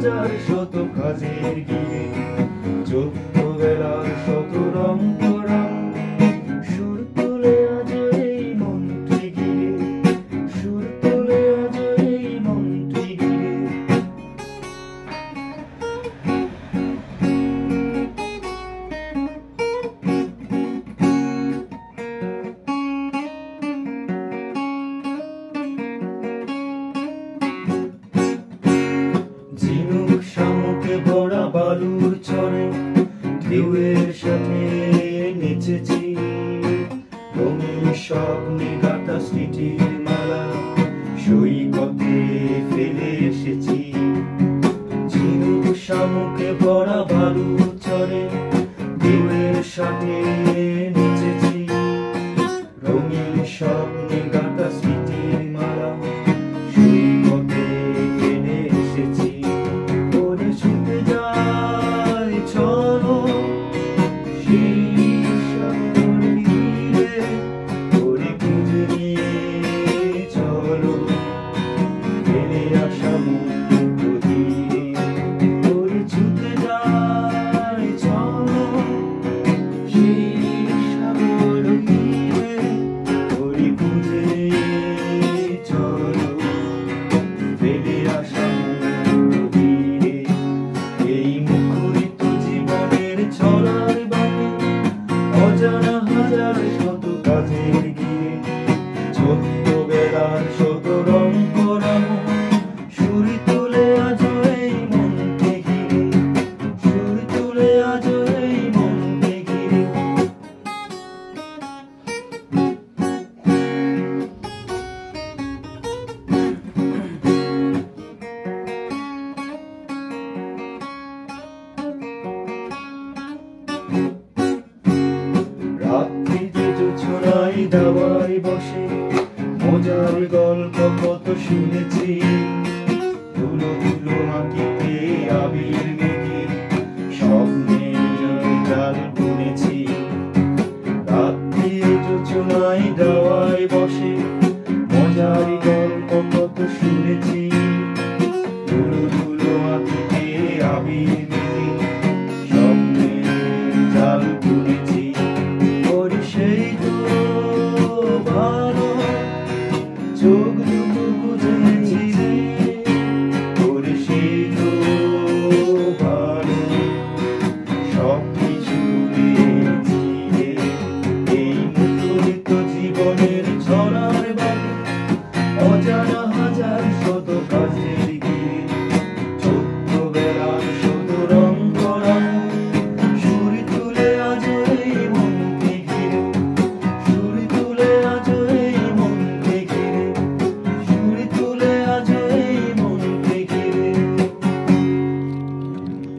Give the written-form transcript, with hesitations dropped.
হাজার শত কাজের গিয়ে, 14 বেলার শত রং করা সুর তুলে আজ এই মনটি গিয়ে, সুর তুলে আজ এই মনটি গিয়ে। ঝিনুক শামুকে ভরা বালুর চরে ঢেউয়ের সাথে নেচেছি, রঙিন স্বপ্নে গাঁথা স্মৃতির মালা সৈকতে ফেলে এসেছি। ঝিনুক শামুকে ভরা বালুর চরে ঢেউয়ের সাথে নেচেছি, রঙিন স্বপ্নে গাঁথা স্মৃতির মালা সৈকতে ফেলে এসেছি। ওরে ছুটে যায় চলো সেই সাগর তীরে, ওরে খুঁজে নিয়ে চলো ফেলে আসা মুক্ত তীরে। ওরে ছুটে যায় চলো সেই সাগর তীরে, ওরে খুঁজে নিয়ে চলো ফেলে আসা মুক্ত তীরে। এই মুখরিত জীবনের ছড়ার বাণী অজানা হাজার শত কাজের গিয়ে, 14 বেলার শত রং করা সুর তুলে আজ এই মনকে ঘিরে, সুর তুলে আজ এই মনকে ঘিরে। রাত্রিতে জোছনায় দাওয়ায় বসে মজার গল্প কত শুনেছি, ধুলো ধুলো মাটিতে আবির মেখে স্বপ্নের জাল বুনেছি। রাত্রিতে জোছনায় দাওয়ায় বসে মজার গল্প কত শুনেছি, ধুলো ধুলো মাটিতে আবির মেখে স্বপ্নের জাল বুনেছি। ওরে সেই তো ভালো চোখ দুটো বুঝেছি রে, ওরে সেই তো ভালো সব কিছু পেয়েছি রে। এই মুখরিত জীবনের ছড়ার বাণী অজানা হাজার শত কাজে